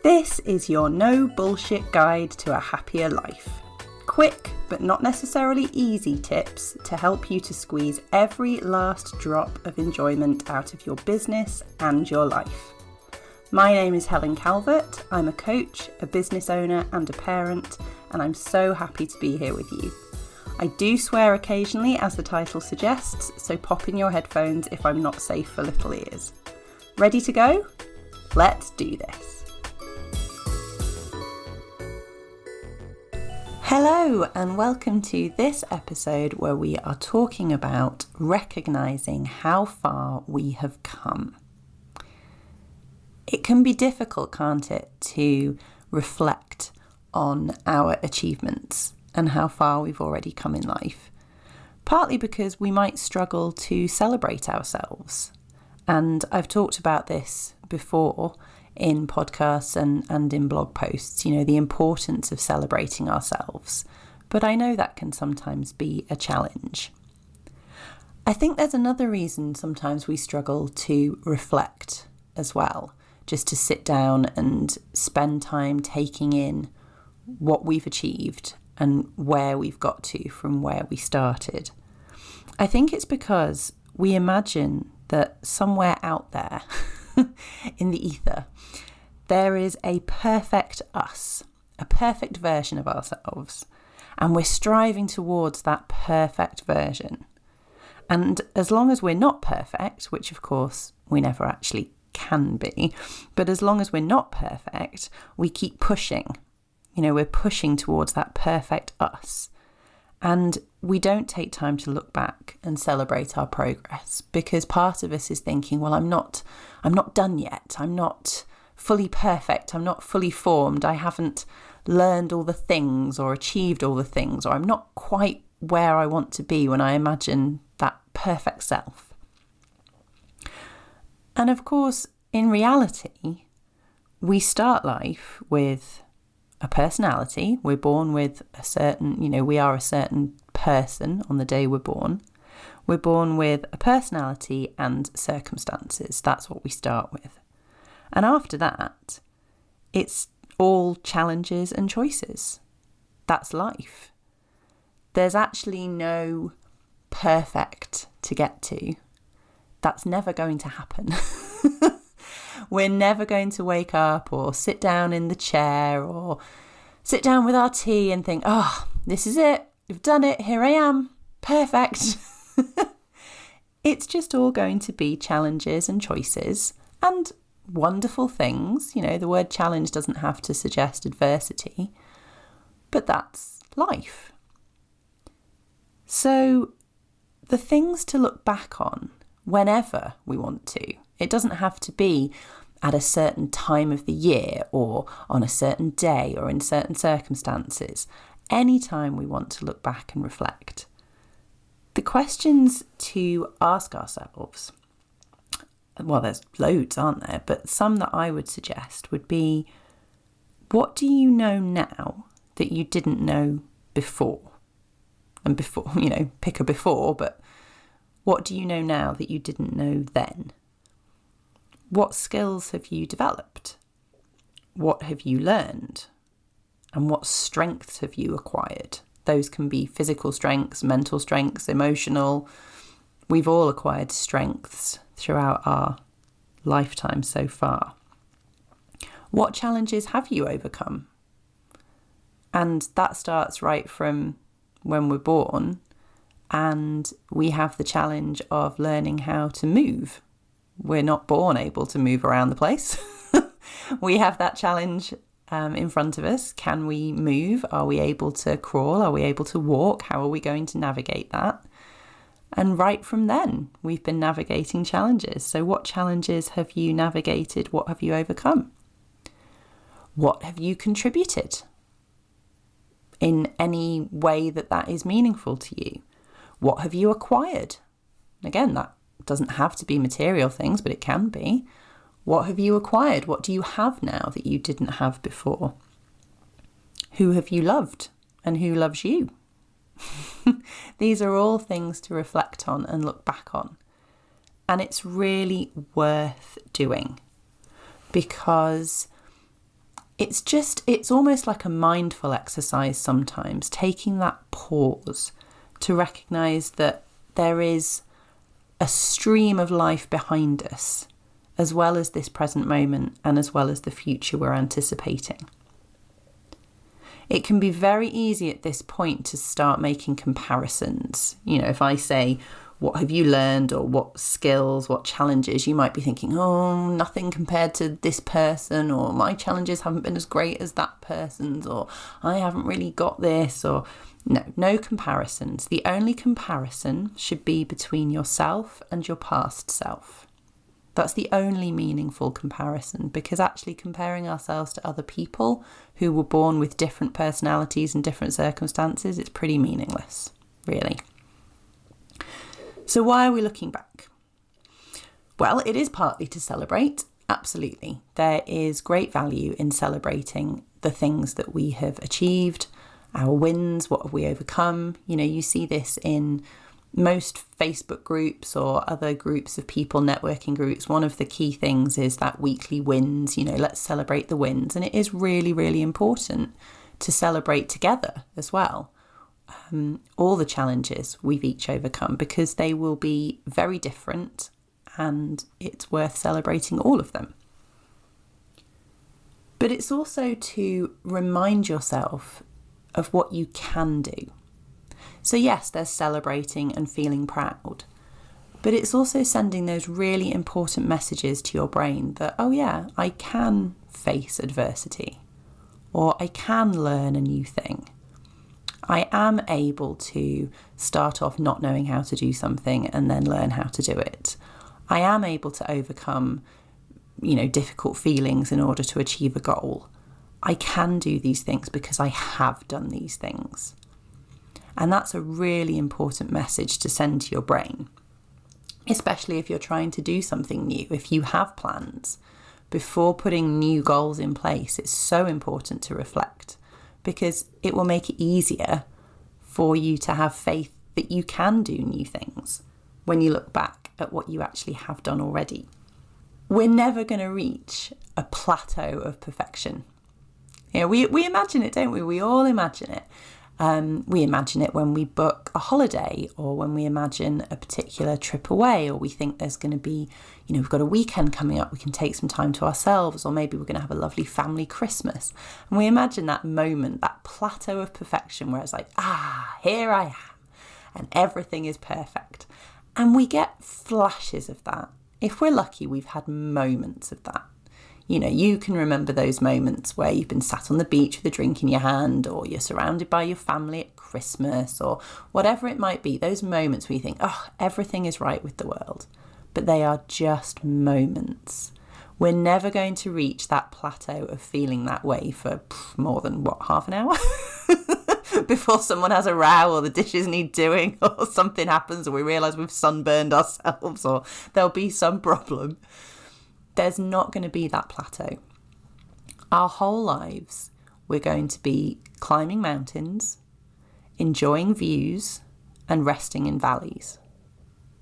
This is your no bullshit guide to a happier life. Quick, but not necessarily easy tips to help you to squeeze every last drop of enjoyment out of your business and your life. My name is Helen Calvert. I'm a coach, a business owner and a parent, and I'm so happy to be here with you. I do swear occasionally, as the title suggests, so pop in your headphones if I'm not safe for little ears. Ready to go? Let's do this. Hello and welcome to this episode where we are talking about recognising how far we have come. It can be difficult, can't it, to reflect on our achievements and how far we've already come in life. Partly because we might struggle to celebrate ourselves. And I've talked about this before in podcasts and in blog posts, the importance of celebrating ourselves. But I know that can sometimes be a challenge. I think there's another reason sometimes we struggle to reflect as well, just to sit down and spend time taking in what we've achieved and where we've got to from where we started. I think it's because we imagine that somewhere out there in the ether, there is a perfect us, a perfect version of ourselves, and we're striving towards that perfect version. And as long as we're not perfect, which of course we never actually can be, but as long as we're not perfect, we keep pushing. We're pushing towards that perfect us. And we don't take time to look back and celebrate our progress because part of us is thinking, well, I'm not done yet. I'm not fully perfect. I'm not fully formed. I haven't learned all the things or achieved all the things, or I'm not quite where I want to be when I imagine that perfect self. And of course, in reality, we start life with a personality. We're born with a certain, we are a certain person on the day we're born. We're born with a personality and circumstances. That's what we start with. And after that, it's all challenges and choices. That's life. There's actually no perfect to get to. That's never going to happen. We're never going to wake up or sit down in the chair or sit down with our tea and think, this is it. We've done it. Here I am. Perfect. It's just all going to be challenges and choices and wonderful things. The word challenge doesn't have to suggest adversity, but that's life. So the things to look back on whenever we want to, it doesn't have to be at a certain time of the year or on a certain day or in certain circumstances. Anytime we want to look back and reflect. The questions to ask ourselves, well, there's loads, aren't there? But some that I would suggest would be, what do you know now that you didn't know before? And before, pick a before, but what do you know now that you didn't know then? What skills have you developed? What have you learned? And what strengths have you acquired? Those can be physical strengths, mental strengths, emotional. We've all acquired strengths throughout our lifetime so far. What challenges have you overcome? And that starts right from when we're born, and we have the challenge of learning how to move. We're not born able to move around the place. We have that challenge in front of us. Can we move? Are we able to crawl? Are we able to walk? How are we going to navigate that? And right from then, we've been navigating challenges. So what challenges have you navigated? What have you overcome? What have you contributed in any way that is meaningful to you? What have you acquired? Again, that doesn't have to be material things, but it can be. What have you acquired? What do you have now that you didn't have before? Who have you loved and who loves you? These are all things to reflect on and look back on. And it's really worth doing because It's almost like a mindful exercise sometimes, taking that pause to recognise that there is a stream of life behind us, as well as this present moment and as well as the future we're anticipating. It can be very easy at this point to start making comparisons. If I say, what have you learned, or what skills, what challenges, you might be thinking, oh, nothing compared to this person, or my challenges haven't been as great as that person's, or I haven't really got this, or no comparisons. The only comparison should be between yourself and your past self. That's the only meaningful comparison, because actually comparing ourselves to other people who were born with different personalities and different circumstances, it's pretty meaningless, really. So why are we looking back? Well, it is partly to celebrate, absolutely. There is great value in celebrating the things that we have achieved, our wins, what have we overcome. You see this in most Facebook groups or other groups of people, networking groups. One of the key things is that weekly wins, let's celebrate the wins. And it is really, really important to celebrate together as well. All the challenges we've each overcome, because they will be very different, and it's worth celebrating all of them. But it's also to remind yourself of what you can do. So yes, there's celebrating and feeling proud, but it's also sending those really important messages to your brain that, oh yeah, I can face adversity, or I can learn a new thing. I am able to start off not knowing how to do something and then learn how to do it. I am able to overcome, difficult feelings in order to achieve a goal. I can do these things because I have done these things. And that's a really important message to send to your brain, especially if you're trying to do something new. If you have plans, before putting new goals in place, it's so important to reflect, because it will make it easier for you to have faith that you can do new things when you look back at what you actually have done already. We're never going to reach a plateau of perfection. We imagine it, don't we? We all imagine it. We imagine it when we book a holiday, or when we imagine a particular trip away, or we think there's going to be, we've got a weekend coming up, we can take some time to ourselves, or maybe we're going to have a lovely family Christmas. And we imagine that moment, that plateau of perfection where it's like, here I am, and everything is perfect. And we get flashes of that. If we're lucky, we've had moments of that. You can remember those moments where you've been sat on the beach with a drink in your hand, or you're surrounded by your family at Christmas, or whatever it might be. Those moments where you think, everything is right with the world. But they are just moments. We're never going to reach that plateau of feeling that way for more than, half an hour? Before someone has a row, or the dishes need doing, or something happens, or we realise we've sunburned ourselves, or there'll be some problem. There's not going to be that plateau. Our whole lives, we're going to be climbing mountains, enjoying views, and resting in valleys.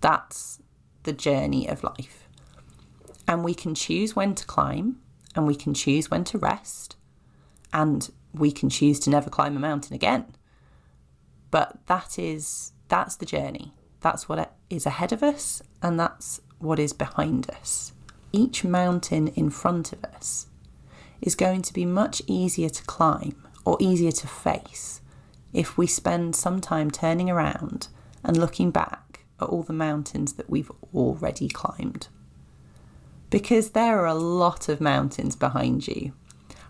That's the journey of life. And we can choose when to climb, and we can choose when to rest, and we can choose to never climb a mountain again. But that's the journey. That's what is ahead of us, and that's what is behind us. Each mountain in front of us is going to be much easier to climb, or easier to face, if we spend some time turning around and looking back at all the mountains that we've already climbed. Because there are a lot of mountains behind you.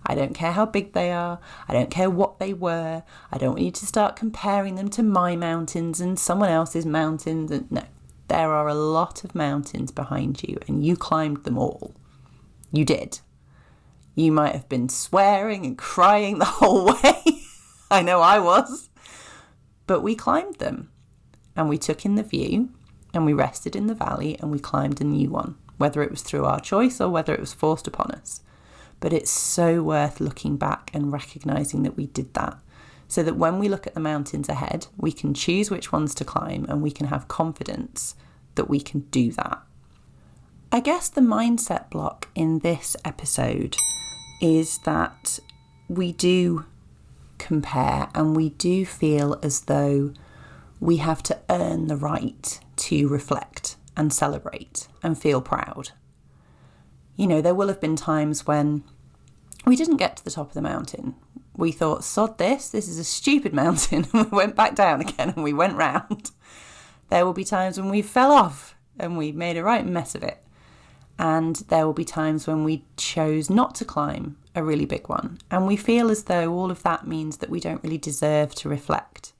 I don't care how big they are. I don't care what they were. I don't want you to start comparing them to my mountains and someone else's mountains. No. There are a lot of mountains behind you, and you climbed them all. You did. You might have been swearing and crying the whole way. I know I was. But we climbed them, and we took in the view, and we rested in the valley, and we climbed a new one, whether it was through our choice or whether it was forced upon us. But it's so worth looking back and recognising that we did that, so that when we look at the mountains ahead, we can choose which ones to climb, and we can have confidence that we can do that. I guess the mindset block in this episode is that we do compare and we do feel as though we have to earn the right to reflect and celebrate and feel proud. There will have been times when we didn't get to the top of the mountain. We thought, sod this is a stupid mountain. And we went back down again and we went round. There will be times when we fell off and we made a right mess of it. And there will be times when we chose not to climb a really big one. And we feel as though all of that means that we don't really deserve to reflect.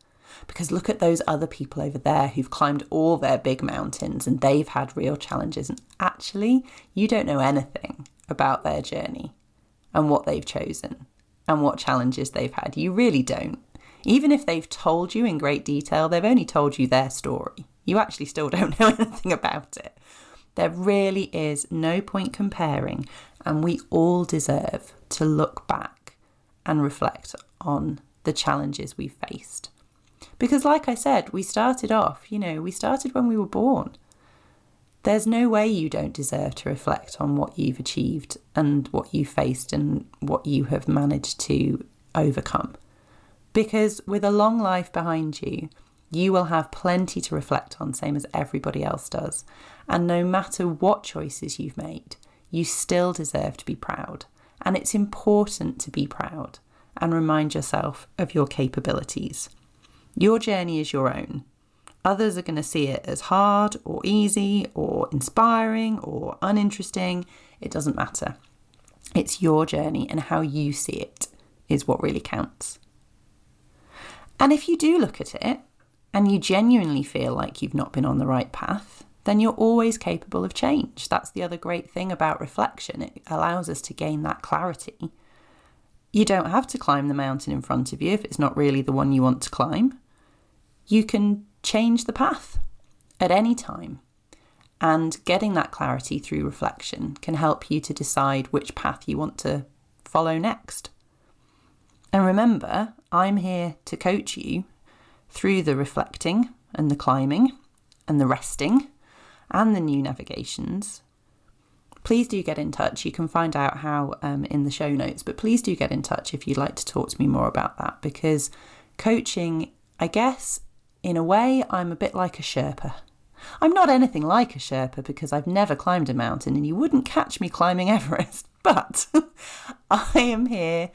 Because look at those other people over there who've climbed all their big mountains and they've had real challenges. And actually, you don't know anything about their journey and what they've chosen and what challenges they've had. You really don't. Even if they've told you in great detail, they've only told you their story. You actually still don't know anything about it. There really is no point comparing, and we all deserve to look back and reflect on the challenges we faced. Because like I said, we started off, we started when we were born. There's no way you don't deserve to reflect on what you've achieved and what you faced and what you have managed to overcome. Because with a long life behind you, you will have plenty to reflect on, same as everybody else does. And no matter what choices you've made, you still deserve to be proud. And it's important to be proud and remind yourself of your capabilities. Your journey is your own. Others are going to see it as hard or easy or inspiring or uninteresting. It doesn't matter. It's your journey, and how you see it is what really counts. And if you do look at it and you genuinely feel like you've not been on the right path, then you're always capable of change. That's the other great thing about reflection. It allows us to gain that clarity. You don't have to climb the mountain in front of you if it's not really the one you want to climb. You can change the path at any time. And getting that clarity through reflection can help you to decide which path you want to follow next. And remember, I'm here to coach you through the reflecting and the climbing and the resting and the new navigations. Please do get in touch. You can find out how in the show notes, but please do get in touch if you'd like to talk to me more about that, because coaching, I guess, in a way, I'm a bit like a Sherpa. I'm not anything like a Sherpa because I've never climbed a mountain and you wouldn't catch me climbing Everest, but I am here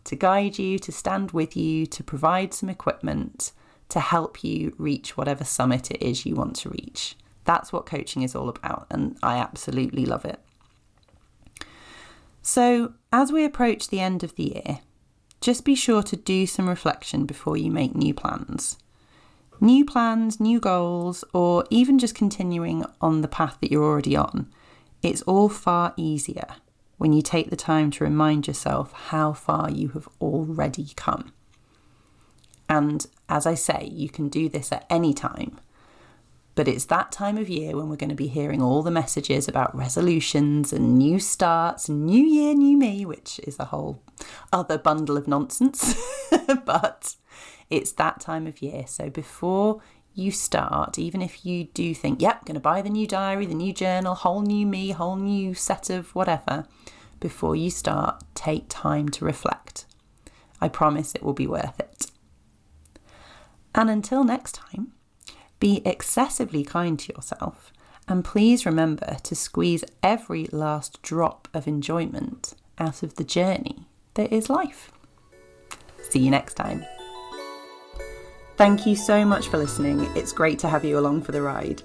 to guide you, to stand with you, to provide some equipment to help you reach whatever summit it is you want to reach. That's what coaching is all about, and I absolutely love it. So as we approach the end of the year, just be sure to do some reflection before you make new plans. New plans, new goals, or even just continuing on the path that you're already on. It's all far easier when you take the time to remind yourself how far you have already come. And as I say, you can do this at any time. But it's that time of year when we're going to be hearing all the messages about resolutions and new starts and new year, new me, which is a whole other bundle of nonsense. But it's that time of year. So before you start, even if you do think, yep, going to buy the new diary, the new journal, whole new me, whole new set of whatever, before you start, take time to reflect. I promise it will be worth it. And until next time, be excessively kind to yourself, and please remember to squeeze every last drop of enjoyment out of the journey that is life. See you next time. Thank you so much for listening. It's great to have you along for the ride.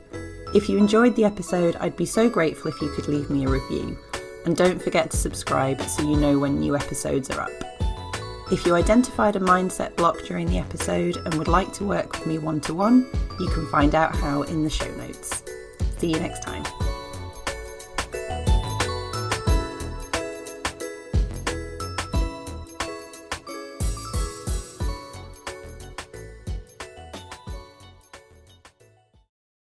If you enjoyed the episode, I'd be so grateful if you could leave me a review. And don't forget to subscribe so you know when new episodes are up. If you identified a mindset block during the episode and would like to work with me one-to-one, you can find out how in the show notes. See you next time.